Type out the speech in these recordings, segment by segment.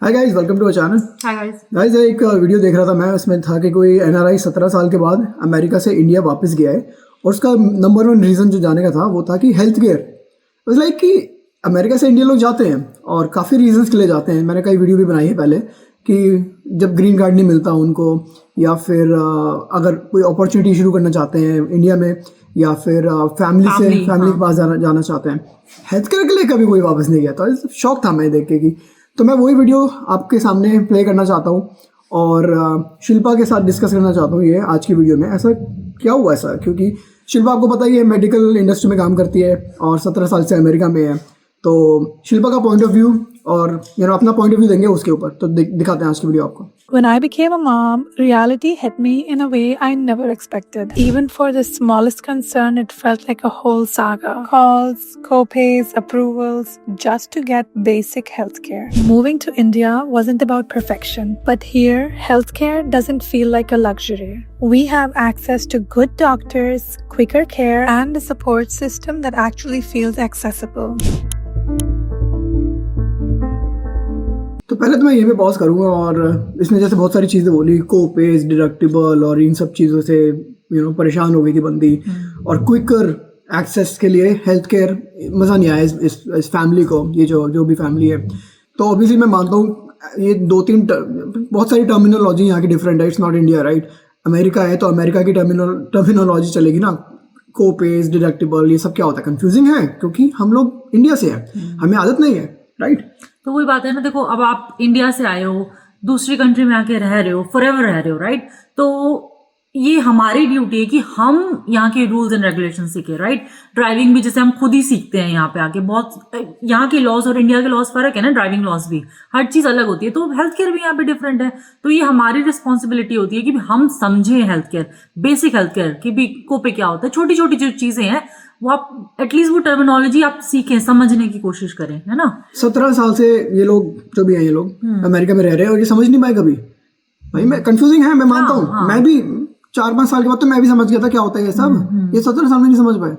Hi guys, welcome to our channel. Hi guys. Guys, एक video देख रहा था मैं, उसमें था कि कोई एनआरआई 17 साल के बाद अमेरिका से इंडिया वापस गया है और उसका नंबर 1 रीज़न जो जाने का था वो था कि हेल्थ केयर। इट्स लाइक कि अमेरिका से इंडिया लोग जाते हैं और काफ़ी रीजंस के लिए जाते हैं। मैंने कई वीडियो भी बनाई है पहले कि जब ग्रीन कार्ड नहीं मिलता उनको, या फिर अगर कोई अपॉर्चुनिटी शुरू करना चाहते हैं इंडिया में, या फिर फैमिली के पास जाना चाहते हैं। हेल्थ केयर के लिए कभी कोई वापस नहीं गया। तो शौक था मैं देख के कि तो मैं वही वीडियो आपके सामने प्ले करना चाहता हूँ और शिल्पा के साथ डिस्कस करना चाहता हूँ ये आज की वीडियो में। ऐसा क्या हुआ ऐसा, क्योंकि शिल्पा आपको पता ही है मेडिकल इंडस्ट्री में काम करती है और 17 साल से अमेरिका में है। तो शिल्पा का पॉइंट ऑफ व्यू और अपना पॉइंट ऑफ व्यू देंगे उसके ऊपर। तो दिखाते हैं आज की वीडियो आपको। When I became a mom, reality hit me in a way I never expected. Even for the smallest concern, it felt like a whole saga. Calls, co-pays, approvals, just to get basic healthcare. Moving to India wasn't about perfection, but here, healthcare doesn't feel like a luxury. We have access to good doctors, quicker care, and a support system that actually feels accessible. तो पहले तो मैं ये भी pause करूँगा और इसमें जैसे बहुत सारी चीज़ें बोली, कोपेज, डिडक्टिबल और इन सब चीज़ों से परेशान हो गई थी बंदी। और क्विकर एक्सेस के लिए हेल्थ केयर मज़ा नहीं आया इस फैमिली को, ये जो भी फैमिली है। तो ऑब्वियसली मैं मानता हूँ ये 2-3 बहुत सारी टर्मिनोलॉजी यहाँ की डिफरेंट है। It's not India, right? America है तो अमेरिका की टर्मिनोलॉजी चलेगी ना। कोपेज, डिडक्टिबल, ये सब क्या होता है? कंफ्यूजिंग है क्योंकि हम लोग इंडिया से हैं, हमें आदत नहीं है, राइट? तो वही बात है ना, देखो अब आप इंडिया से आए हो, दूसरी कंट्री में आके रह रहे हो, फॉरएवर रह रहे हो, राइट? तो ये हमारी ड्यूटी है कि हम यहाँ के रूल्स एंड रेगुलेशन सीखे, राइट? ड्राइविंग भी जैसे हम खुद ही सीखते हैं यहाँ पे आके। बहुत यहाँ के लॉज और इंडिया के लॉज फर्क है ना, ड्राइविंग लॉज भी, हर चीज अलग होती है। तो हेल्थ केयर भी यहाँ पे डिफरेंट है। तो ये हमारी रिस्पॉन्सिबिलिटी होती है कि हम समझें health care, basic health care की भी कोपे क्या होता है। छोटी छोटी जो चीजें हैं वो आप एटलीस्ट वो टर्मिनोलॉजी आप सीखें, समझने की कोशिश करें, है ना? 17 साल से ये लोग जो भी हैं, ये लोग अमेरिका में रह रहे हैं और ये समझ नहीं पाए कभी। भाई मैं कंफ्यूजिंग है, मैं मानता हूँ। मैं भी 4-5 साल के बाद तो मैं भी समझ गया था क्या होता है ये सब। ये 17 साल में नहीं समझ पाए।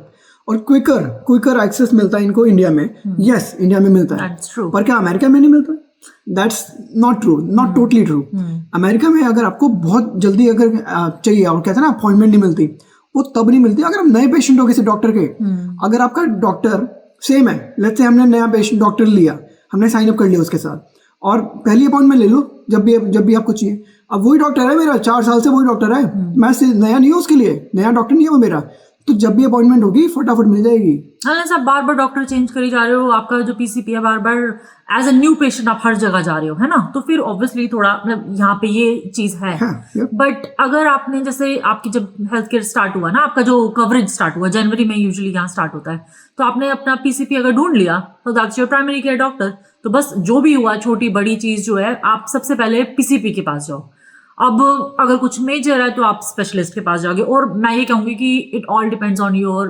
और क्विकर एक्सेस मिलता है इनको इंडिया में। यस, इंडिया में मिलता है, पर क्या अमेरिका में नहीं मिलता? That's not true, not totally true. America में अगर आपको बहुत जल्दी अगर चाहिए और कहते हैं ना अपॉइंटमेंट नहीं मिलती, वो तब नहीं मिलती अगर हम नए पेशेंट हो किसी डॉक्टर के। अगर आपका डॉक्टर सेम है, लेट्स से हमने नया पेशेंट डॉक्टर लिया, हमने साइन अप कर लिया उसके साथ और पहली अपॉइंटमेंट ले लो जब भी आपको चाहिए। अब वही डॉक्टर है मेरा, 4 साल से वही डॉक्टर है, मैं नया नहीं हूँ उसके लिए, नया डॉक्टर नहीं है वो मेरा। तो जब भी अपॉइंटमेंट होगी फटाफट मिल जाएगी। हाँ, आप बार बार डॉक्टर चेंज करी जा रहे हो, आपका जो पीसीपी है बार बार एज अ न्यू पेशेंट आप हर जगह जा रहे हो, है ना? तो फिर ऑब्वियसली थोड़ा मतलब यहाँ पे ये चीज है। बट अगर आपने जैसे आपकी जब हेल्थ केयर स्टार्ट हुआ ना, आपका जो कवरेज स्टार्ट हुआ जनवरी में, यूजुअली यहाँ स्टार्ट होता है, तो आपने अपना पीसीपी अगर ढूंढ लिया तो that's your primary care doctor. तो बस जो भी हुआ छोटी बड़ी चीज जो है, आप सबसे पहले पीसीपी के पास जाओ। अब अगर कुछ मेजर है तो आप स्पेशलिस्ट के पास जाओगे। और मैं ये कहूंगी कि it all depends on your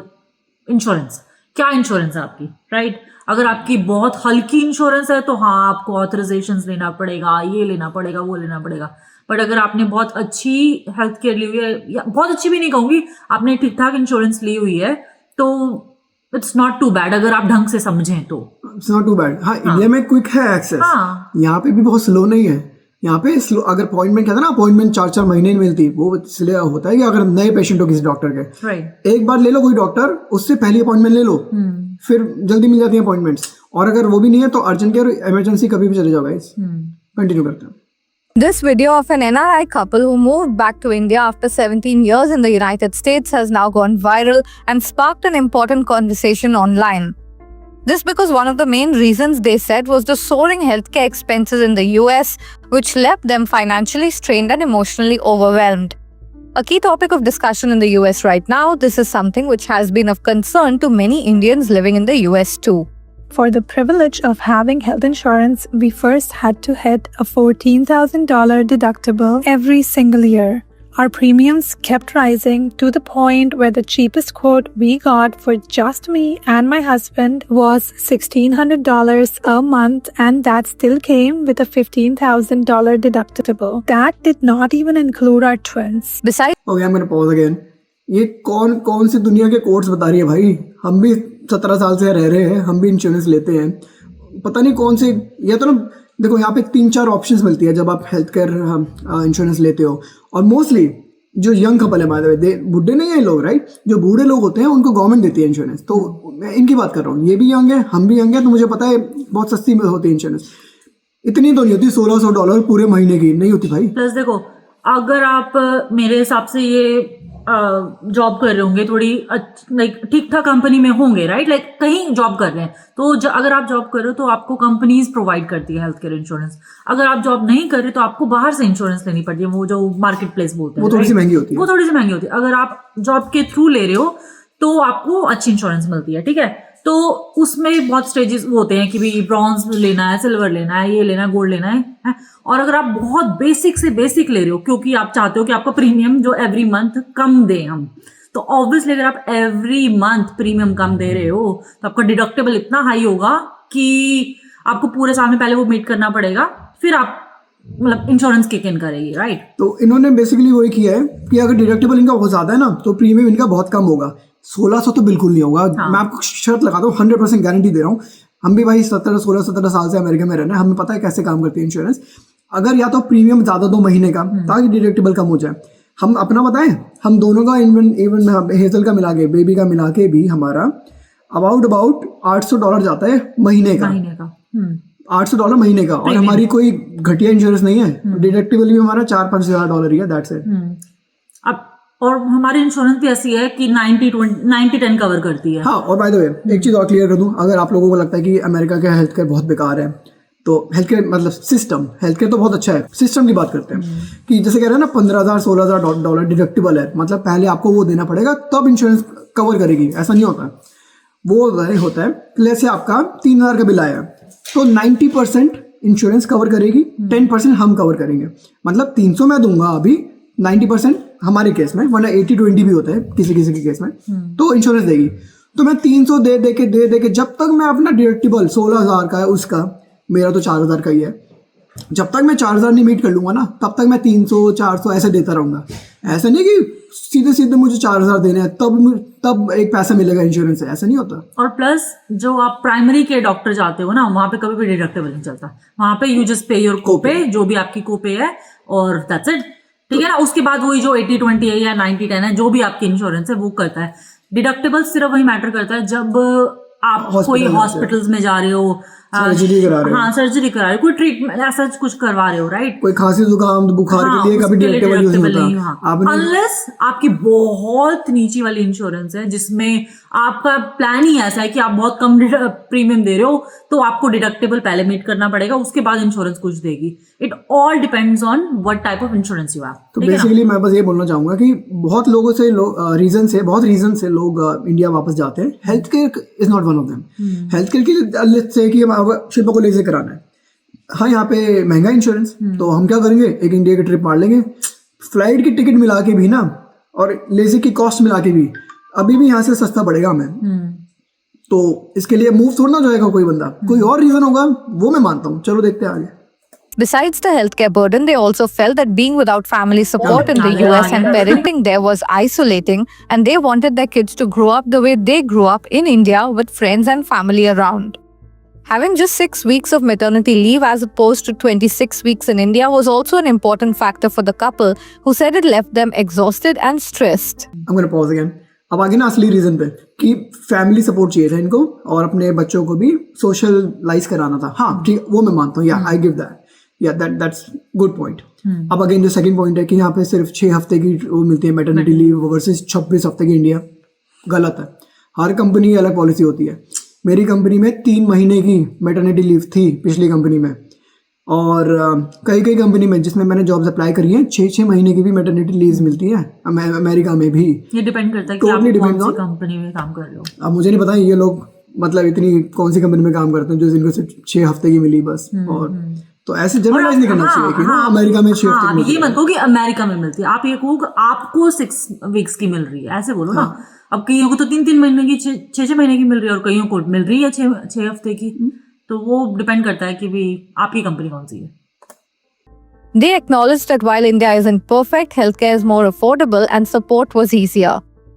insurance, क्या इंश्योरेंस है आपकी, राइट? अगर आपकी बहुत हल्की इंश्योरेंस है तो हाँ, आपको ऑथराइजेशन लेना पड़ेगा, ये लेना पड़ेगा, वो लेना पड़ेगा। बट अगर आपने बहुत अच्छी हेल्थ केयर ली हुई है, या बहुत अच्छी भी नहीं कहूंगी, आपने ठीक ठाक इंश्योरेंस ली हुई है, तो इट्स नॉट टू बैड अगर आप ढंग से समझें तो। It's not too bad. हाँ, इंडिया में क्विक है एक्सेस। यहाँ पे भी बहुत स्लो नहीं है। यहाँ पे अगर अपॉइंटमेंट कहते हैं ना, अपॉइंटमेंट 4-4 महीने नहीं मिलती, वो इसलिए होता है कि अगर नए पेशेंट हो किसी डॉक्टर के, एक बार ले लो कोई डॉक्टर, उससे पहली अपॉइंटमेंट ले लो, फिर जल्दी मिल जाती है अपॉइंटमेंट्स। और अगर वो भी नहीं है तो अर्जेंट केयर, इमरजेंसी कभी भी चले जाओ गाइस। कंटिन्यू करते हैं। This video of an NRI couple who moved back to India after 17 years in the United States has now gone viral and sparked an important conversation online. This because one of the main reasons they said was the soaring healthcare expenses in the US, which left them financially strained and emotionally overwhelmed. A key topic of discussion in the US right now, this is something which has been of concern to many Indians living in the US too. For the privilege of having health insurance, we first had to hit a $14,000 deductible every single year. Our premiums kept rising to the point where the cheapest quote we got for just me and my husband was $1,600 a month, and that still came with a $15,000 deductible. That did not even include our twins. Besides, okay, I'm gonna pause again. ये कौन सी दुनिया के courts बता रही है भाई? हम भी 17 साल से रह रहे हैं, हम भी इंश्योरेंस लेते हैं। पता नहीं कौन से, या तो ना देखो यहाँ पे 3-4 ऑप्शंस मिलती है जब आप हेल्थ केयर इंश्योरेंस लेते हो, और मोस्टली जो यंग कपल है, बाय द वे, बुढ़े नहीं है ये लोग, राइट, जो बूढ़े लोग होते हैं उनको गवर्नमेंट देती है इंश्योरेंस। तो मैं इनकी बात कर रहा हूँ, ये भी यंग है, हम भी यंग है, तो मुझे पता है बहुत सस्ती में होती है इंश्योरेंस। इतनी तो नहीं होती, $1600 पूरे महीने की नहीं होती भाई। प्लस देखो, अगर आप मेरे हिसाब से ये जॉब कर रहे होंगे थोड़ी लाइक ठीक ठाक कंपनी में होंगे, राइट, लाइक कहीं जॉब कर रहे हैं, तो अगर आप जॉब कर रहे हो तो आपको कंपनीज प्रोवाइड करती है हेल्थ केयर इंश्योरेंस। अगर आप जॉब नहीं कर रहे तो आपको बाहर से इंश्योरेंस लेनी पड़ती है, वो जो मार्केट प्लेस बोलते हैं, वो थोड़ी सी महंगी होती है। वो थोड़ी सी महंगी होती है। अगर आप जॉब के थ्रू ले रहे हो तो आपको अच्छी इंश्योरेंस मिलती है, ठीक है। तो उसमें बहुत स्टेजेस होते हैं कि भाई ब्रॉन्ज लेना है, सिल्वर लेना है, ये लेना है, गोल्ड लेना है। और अगर आप बहुत बेसिक से बेसिक ले रहे हो क्योंकि आप चाहते हो कि आपका प्रीमियम जो एवरी मंथ कम दे हम, तो ऑब्वियसली अगर आप एवरी मंथ प्रीमियम कम दे रहे हो तो आपका डिडक्टेबल इतना हाई होगा कि आपको पूरे साल में पहले वो मीट करना पड़ेगा, फिर आप मतलब इंश्योरेंस किक इन करेगी, राइट। तो इन्होंने बेसिकली वही किया है कि अगर डिडक्टेबल इनका बहुत ज्यादा है ना तो प्रीमियम इनका बहुत कम होगा। 1600 तो बिल्कुल नहीं होगा। हाँ। मैं आपको शर्त लगाता हूँ, 100% गारंटी दे रहा हूँ। हम भी भाई 16-17 साल से अमेरिका में रहना है, हमें पता है कैसे काम करती है इंश्योरेंस। अगर या तो प्रीमियम ज्यादा दो महीने का ताकि डिडक्टेबल कम हो जाए। हम अपना बताएं, हम दोनों का इवन हेजल का मिला के, बेबी का मिला के भी हमारा अबाउट $800 जाता है महीने का। $800 महीने का, और हमारी कोई घटिया इंश्योरेंस नहीं है। डिडक्टेबल भी हमारा $4-5 हज़ार ही है, दैट्स इट। अब और हमारी इंश्योरेंस भी ऐसी है कि 90-10 कवर करती है। हाँ, और बाय द वे एक चीज और क्लियर कर दूं, अगर आप लोगों को लगता है कि अमेरिका का हेल्थ केयर बहुत बेकार है, तो हेल्थ केयर मतलब सिस्टम, हेल्थ केयर तो बहुत अच्छा है, सिस्टम की बात करते हैं कि जैसे कह रहे हैं ना $15,000-16,000 डिडक्टेबल है, मतलब पहले आपको वो देना पड़ेगा तब इंश्योरेंस कवर करेगी, ऐसा नहीं होता। वो होता है जैसे आपका 3,000 का बिल आया तो 90% इंश्योरेंस कवर करेगी, 10% हम कवर करेंगे। मतलब 300 मैं दूंगा अभी, 90% हमारे केस में, वरना 80-20 भी होता है किसी किसी के केस में, तो इंश्योरेंस देगी। तो मैं 300 दे के जब तक मैं अपना डिडक्टेबल 16,000 का है, उसका मेरा तो 4,000 का ही है, जब तक मैं 4,000 नहीं मीट कर लूंगा ना तब तक मैं 300-400 ऐसे देता रहूंगा। ऐसा नहीं कि सीधे मुझे 4,000 देने हैं तब एक पैसा मिलेगा इंश्योरेंस से, ऐसा नहीं होता। और प्लस जो आप प्राइमरी के डॉक्टर जाते हो ना, वहां पे कभी भी डिडक्टेबल नहीं चलता। वहां पे यू जस्ट पे योर कोपे, जो भी आपकी कोपे है, और दैट्स इट, ठीक है ना। उसके बाद वही जो 80-20 है या 90-10 है, जो भी आपकी इंश्योरेंस है वो करता है। डिडक्टेबल सिर्फ वही मैटर करता है जब आप कोई हॉस्पिटल्स में जा रहे हो, सर्जरी करा रहे हो, हाँ सर्जरी करा रहे हो, कोई ट्रीटमेंट ऐसा कुछ करवा रहे हो, राइट। कोई खांसी जुकाम बुखार के लिए कभी डिडक्टेबल यूज नहीं होता। अनलेस आपकी बहुत नीची वाली इंश्योरेंस है जिसमें आपका प्लान ही ऐसा है कि आप बहुत कम प्रीमियम दे रहे हो, तो आपको डिडक्टेबल पहले मीट करना पड़ेगा, उसके बाद इंश्योरेंस कुछ देगी। It all depends on what type of insurance you have. तो बेसिकली मैं बस ये बोलना चाहूंगा कि बहुत लोगों से बहुत रीजन से लोग इंडिया वापस जाते हैं। Health care is not one of them. Health care की लिस्ट से कि हम शिल्पा को लेज़र कराना है, हाँ यहाँ पे महंगा इंश्योरेंस, तो हम क्या करेंगे, एक इंडिया की ट्रिप मार लेंगे, फ्लाइट की टिकट मिला के भी ना और लेज़र की कॉस्ट मिला के भी अभी भी यहाँ से सस्ता पड़ेगा हमें। तो इसके लिए मूव थोड़ा ना जाएगा कोई बंदा, कोई और रीजन होगा, वो मैं मानता हूँ। चलो देखते हैं आगे। Besides the healthcare burden, they also felt that being without family support in the US and parenting there was isolating, and they wanted their kids to grow up the way they grew up in India with friends and family around. Having just 6 weeks of maternity leave as opposed to 26 weeks in India was also an important factor for the couple, who said it left them exhausted and stressed. I'm going to pause again. अब आगे ना असली reason पे कि family support चाहिए था इनको और अपने बच्चों को भी सोशलाइज कराना था। हाँ ठीक, वो मैं मानता हूँ, या आई गिव दैट, या दैट्स गुड पॉइंट। अब अगेन जो सेकंड पॉइंट है कि यहाँ पे सिर्फ 6 हफ्ते की वो मिलती है मैटरनिटी लीव वर्सेस 26 हफ्ते की इंडिया, गलत है। हर कंपनी की अलग पॉलिसी होती है। मेरी कंपनी में 3 महीने की मैटरनिटी लीव थी पिछली कंपनी में, और कई कंपनी में जिसमें मैंने जॉब्स अप्लाई करी हैं 6 महीने की भी मैटरनिटी लीव मिलती है अमेरिका में भी। ये डिपेंड करता है कि आप कौन सी कंपनी में काम कर रहे हो। अब मुझे नहीं पता ये लोग मतलब इतनी कौन सी कंपनी में काम करते हैं जो जिनको सिर्फ 6 हफ्ते की मिली बस। और तो ऐसे जनरलाइज नहीं करना चाहिए कि अमेरिका में 6 हफ्ते की मिलती है। ये मत कहो कि अमेरिका में मिलती है, आप ये कहो कि आपको 6 वीक्स की मिल रही है, ऐसे बोलो ना। अब कईयों को तो 3 महीने की 6 महीने की मिल रही है, और कईयों को मिल रही है 6 हफ्ते की। तो वो डिपेंड करता है कि भी आपकी कंपनी कौन सी है। They acknowledged that while India isn't perfect, healthcare is more affordable and support was easier.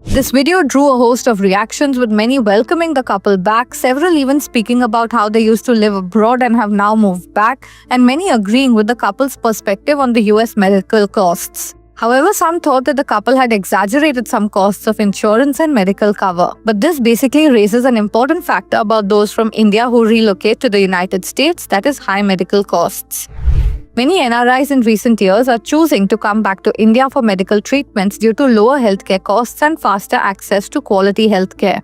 This video drew a host of reactions, with many welcoming the couple back, several even speaking about how they used to live abroad and have now moved back, and many agreeing with the couple's perspective on the US medical costs. However, some thought that the couple had exaggerated some costs of insurance and medical cover. But this basically raises an important factor about those from India who relocate to the United States, that is, high medical costs. Many NRIs in recent years are choosing to come back to India for medical treatments due to lower healthcare costs and faster access to quality healthcare.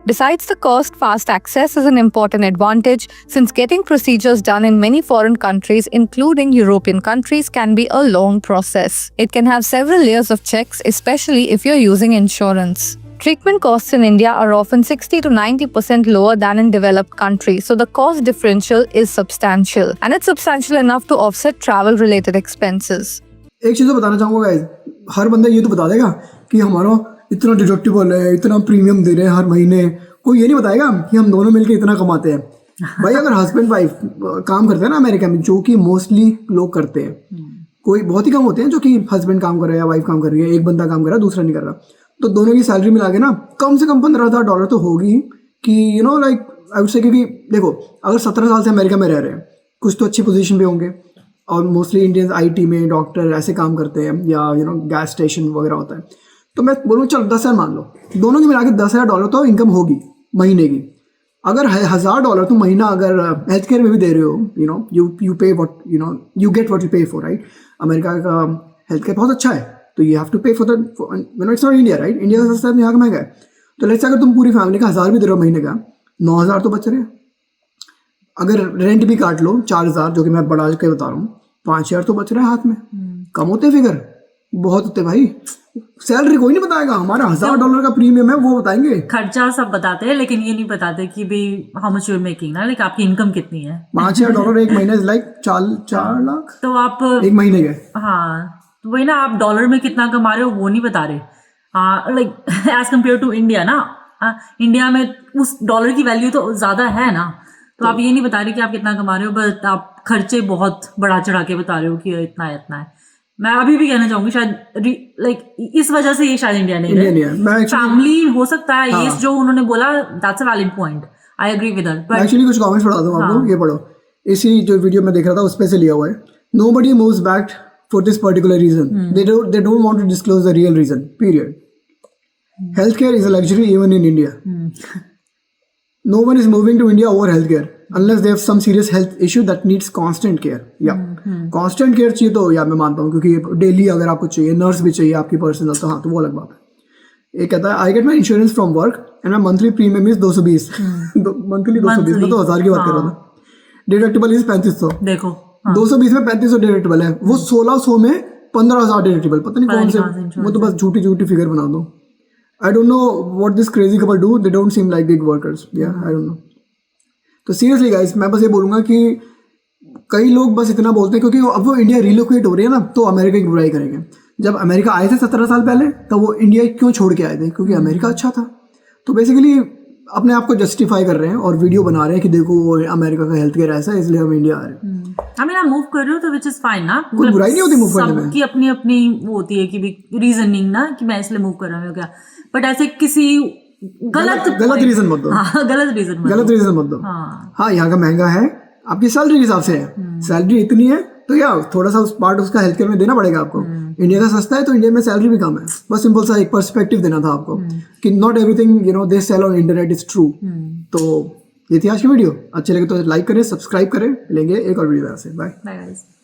Besides the cost, fast access is an important advantage, since getting procedures done in many foreign countries, including European countries, can be a long process. It can have several layers of checks, especially if you're using insurance. Treatment costs in India are often 60 to 90% lower than in developed countries, so the cost differential is substantial, and it's substantial enough to offset travel-related expenses. एक चीज़ तो बताना चाहूँगा guys, हर बंदा ये तो बता देगा कि हमारा इतना डिडक्टिबल है, इतना प्रीमियम दे रहे हैं हर महीने। कोई ये नहीं बताएगा कि हम दोनों मिलकर इतना कमाते हैं। भाई अगर हस्बैंड वाइफ काम करते हैं ना अमेरिका में, जो कि मोस्टली लोग करते हैं, कोई बहुत ही कम होते हैं जो कि हस्बैंड काम कर रहा है या वाइफ काम कर रही है, एक बंदा काम कर रहा है दूसरा नहीं कर रहा, तो दोनों की सैलरी मिला के ना कम से कम $15,000 तो होगी कि you know like I would say. क्योंकि देखो अगर 17 साल से अमेरिका में रह रहे हैं, कुछ तो अच्छी पोजीशन पे होंगे, और मोस्टली इंडियंस आईटी में डॉक्टर ऐसे काम करते हैं, या यू नो गैस स्टेशन वगैरह होता है। तो मैं बोलूँ चलो 10,000 मान लो, दोनों की मिला के $10,000 तो इनकम होगी महीने की। अगर $1,000 तुम महीना अगर हेल्थ केयर में भी दे रहे हो, यू नो यू पे what you know you get what you पे फॉर, राइट। अमेरिका का हेल्थ केयर बहुत अच्छा है, तो यू हैव टू पे for that, you know it's not India, right. India का सस्ता है, यहाँ का महंगा है। तो लेट्स से अगर तुम पूरी फैमिली का 1,000 भी दे रहे हो महीने का, 9,000 तो बच रहे हैं। अगर रेंट भी काट लो 4,000, जो कि मैं बढ़ा के बता रहा हूँ, 5,000 तो बच रहा है हाथ में। कम होते फिगर, बहुत होते भाई। सैलरी कोई नहीं बताएगा, हमारा $1,000 का प्रीमियम है वो बताएंगे। खर्चा सब बताते हैं, लेकिन ये नहीं बताते कि भाई how much you are making ना, लाइक आपकी इनकम कितनी है। $5,000 एक महीने लाइक 4 लाख तो आप एक महीने के। हाँ, तो वही ना, आप डॉलर में कितना कमा रहे हो वो नहीं बता रहे। हाँ, like as compare to India ना, इंडिया में उस डॉलर की वैल्यू तो ज्यादा है ना, तो आप ये नहीं बता रहे कि आप कितना कमा रहे हो, बट आप खर्चे बहुत बढ़ा चढ़ा के बता रहे हो कि इतना है। मैं अभी भी कहना चाहूंगी शायद लाइक इस वजह से ये शायद इंडिया नहीं है। फैमिली हो सकता है, ये जो उन्होंने बोला that's a valid point, I agree with that. But actually कुछ कमेंट्स पढ़ा दूं आपको, ये पढ़ो, इसी जो वीडियो में देख रहा था उस पे से लिया हुआ है। Nobody moves back for this particular reason, they don't want to disclose the real reason, period. Health care is a luxury even in India. No one is moving to India over healthcare unless they have some serious health issue that needs constant care. Yeah, constant care चाहिए तो या मैं मानता हूँ, क्योंकि daily अगर आपको चाहिए, नर्स भी चाहिए आपकी पर्सनल, तो हाँ तो वो अलग बात है। ये कहता है I get my insurance from work and my monthly premium is 220। Monthly 220, मैं तो 1,000 की बात कर रहा था। Deductible is 3500। देखो 220 में 3500 डिडक्टिबल है, वो 1600 में 15,000 डिडक्टिबल, पता नहीं कौन से, वो तो बस झूठी फिगर बना दो। I don't know what this crazy couple do. They don't seem like big workers. Yeah, I don't know. तो सीरियसली गाइस, मैं बस ये बोलूँगा कि कई लोग बस इतना बोलते हैं क्योंकि अब वो इंडिया रिलोकेट हो रही है ना, तो अमेरिका की बुराई करेंगे। जब अमेरिका आए थे 17 साल पहले, तब वो इंडिया क्यों छोड़ के आए थे? क्योंकि अमेरिका अच्छा था। तो बेसिकली अपने आप को जस्टिफाई कर रहे हैं और वीडियो बना रहे हैं कि देखो अमेरिका का हेल्थ केयर ऐसा है, इसलिए हम इंडिया आ रहे हैं। आई मीन आप मूव कर रहे हो तो विच इज फाइन ना, कोई बुराई नहीं होती मूव करने में। सबकी अपनी अपनी वो होती है कि रीजनिंग ना, कि मैं इसलिए मूव कर रहा हूँ क्या, बट ऐसे किसी गलत रीजन मत दो। हाँ, गलत रीजन मत दो। हाँ, यहाँ का महंगा है आपकी सैलरी के हिसाब से है, सैलरी इतनी है तो यार थोड़ा सा उस पार्ट उसका हेल्थ केयर में देना पड़ेगा आपको। इंडिया का सस्ता है तो इंडिया में सैलरी भी कम है। बस सिंपल सा एक पर्सपेक्टिव देना था आपको कि not everything you know they sell on internet is true. तो ये थी आज की वीडियो, अच्छे लगे तो लाइक करें, सब्सक्राइब करें। मिलेंगे एक और वीडियो से। बाय।